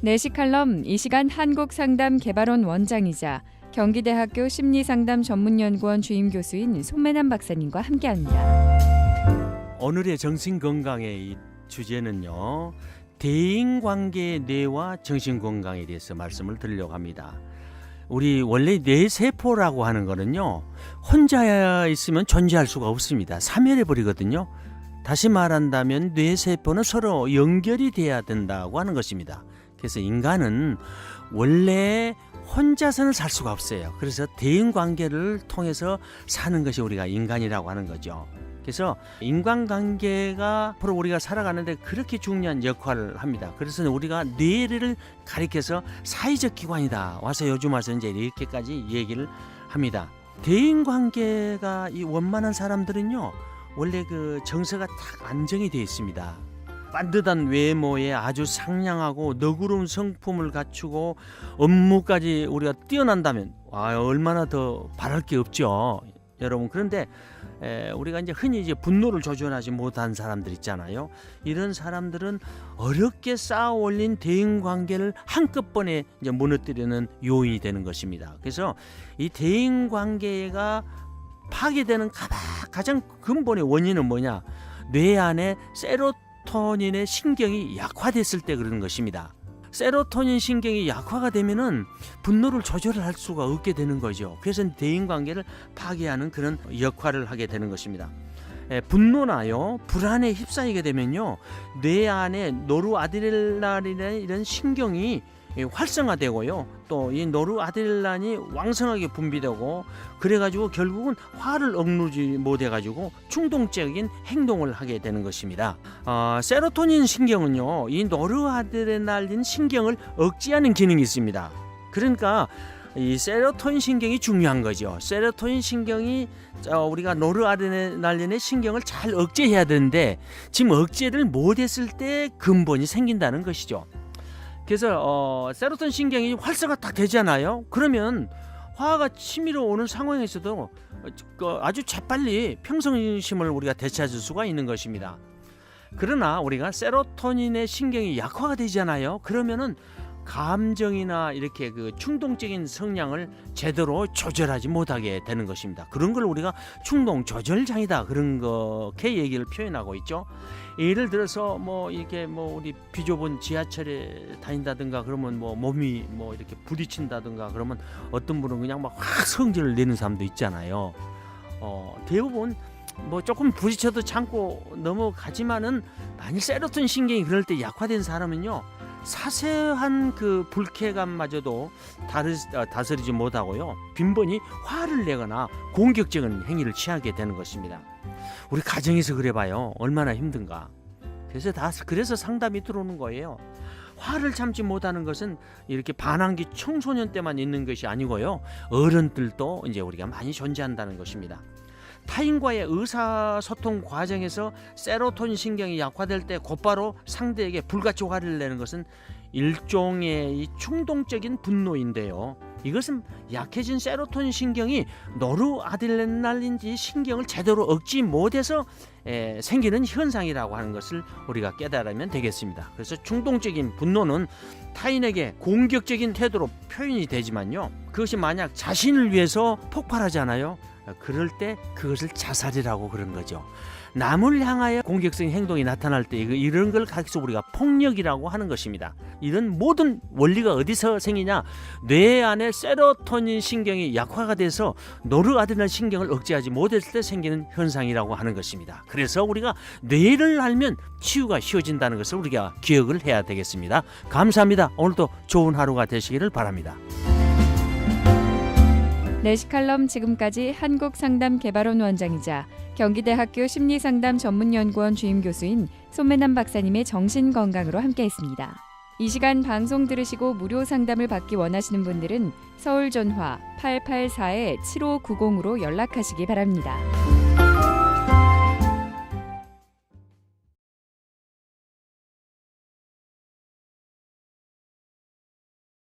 내시칼럼 이 시간 한국상담개발원 원장이자 경기대학교 심리상담 전문연구원 주임교수인 손매남 박사님과 함께합니다. 오늘의 정신건강의 이 주제는요, 대인관계의 뇌와 정신건강에 대해서 말씀을 드리려고 합니다. 우리 원래 뇌세포라고 하는 거는요, 혼자 있으면 존재할 수가 없습니다. 사멸해버리거든요. 다시 말한다면 뇌세포는 서로 연결이 돼야 된다고 하는 것입니다. 그래서 인간은 원래 혼자서는 살 수가 없어요. 그래서 대인관계를 통해서 사는 것이 우리가 인간이라고 하는 거죠. 그래서 인간관계가 앞으로 우리가 살아가는데 그렇게 중요한 역할을 합니다. 그래서 우리가 뇌를 가리켜서 사회적 기관이다. 와서 요즘 와서 이제 이렇게까지 얘기를 합니다. 대인관계가 이 원만한 사람들은요, 원래 그 정서가 딱 안정이 되어 있습니다. 반듯한 외모에 아주 상냥하고 너그러운 성품을 갖추고 업무까지 우리가 뛰어난다면 얼마나 더 바랄 게 없죠, 여러분. 그런데 우리가 이제 흔히 이제 분노를 조절하지 못한 사람들 있잖아요. 이런 사람들은 어렵게 쌓아 올린 대인 관계를 한꺼번에 이제 무너뜨리는 요인이 되는 것입니다. 그래서 이 대인 관계가 파괴되는 가장 근본의 원인은 뭐냐? 뇌 안에 세로토닌의 신경이 약화됐을 때 그러는 것입니다. 세로토닌 신경이 약화가 되면은 분노를 조절할 수가 없게 되는 거죠. 그래서 대인관계를 파괴하는 그런 역할을 하게 되는 것입니다. 분노나요, 불안에 휩싸이게 되면요, 뇌 안에 노르아드레날린의 이런 신경이 활성화되고요, 또 이 노르아드레날린이 왕성하게 분비되고, 그래가지고 결국은 화를 억누르지 못해가지고 충동적인 행동을 하게 되는 것입니다. 세로토닌 신경은요, 이 노르아드레날린 신경을 억제하는 기능이 있습니다. 그러니까 이 세로토닌 신경이 중요한 거죠. 세로토닌 신경이 우리가 노르아드레날린의 신경을 잘 억제해야 되는데 지금 억제를 못했을 때 근본이 생긴다는 것이죠. 그래서 세로토닌 신경이 활성화 딱 되잖아요. 그러면 화가 치밀어 오는 상황에서도 아주 재빨리 평정심을 우리가 되찾을 수가 있는 것입니다. 그러나 우리가 세로토닌의 신경이 약화가 되잖아요. 그러면은 감정이나 이렇게 그 충동적인 성향을 제대로 조절하지 못하게 되는 것입니다. 그런 걸 우리가 충동 조절 장애다, 그런 거게 얘기를 표현하고 있죠. 예를 들어서 이렇게 우리 비좁은 지하철에 다닌다든가 그러면 몸이 이렇게 부딪힌다든가 그러면 어떤 분은 그냥 막 확 성질을 내는 사람도 있잖아요. 대부분 조금 부딪혀도 참고 넘어가지만은 만일 세로토닌 신경이 그럴 때 약화된 사람은요, 사소한 그 불쾌감마저도 다스리지 못하고요, 빈번히 화를 내거나 공격적인 행위를 취하게 되는 것입니다. 우리 가정에서 그래봐요, 얼마나 힘든가. 그래서 상담이 들어오는 거예요. 화를 참지 못하는 것은 이렇게 반항기 청소년 때만 있는 것이 아니고요, 어른들도 이제 우리가 많이 존재한다는 것입니다. 타인과의 의사소통 과정에서 세로토닌 신경이 약화될 때 곧바로 상대에게 불같이 화를 내는 것은 일종의 이 충동적인 분노인데요, 이것은 약해진 세로토닌 신경이 노르아드레날린 신경을 제대로 억지 못해서 생기는 현상이라고 하는 것을 우리가 깨달으면 되겠습니다. 그래서 충동적인 분노는 타인에게 공격적인 태도로 표현이 되지만요, 그것이 만약 자신을 위해서 폭발하잖아요. 그럴 때 그것을 자살이라고 그런 거죠. 남을 향하여 공격적인 행동이 나타날 때 이런 걸 가리켜서 우리가 폭력이라고 하는 것입니다. 이런 모든 원리가 어디서 생기냐? 뇌 안에 세로토닌 신경이 약화가 돼서 노르아드레날린 신경을 억제하지 못했을 때 생기는 현상이라고 하는 것입니다. 그래서 우리가 뇌를 알면 치유가 쉬워진다는 것을 우리가 기억을 해야 되겠습니다. 감사합니다. 오늘도 좋은 하루가 되시기를 바랍니다. 내시칼럼 지금까지 한국상담개발원 원장이자 경기대학교 심리상담 전문연구원 주임교수인 손매남 박사님의 정신건강으로 함께했습니다. 이 시간 방송 들으시고 무료 상담을 받기 원하시는 분들은 서울 전화 884-7590으로 연락하시기 바랍니다.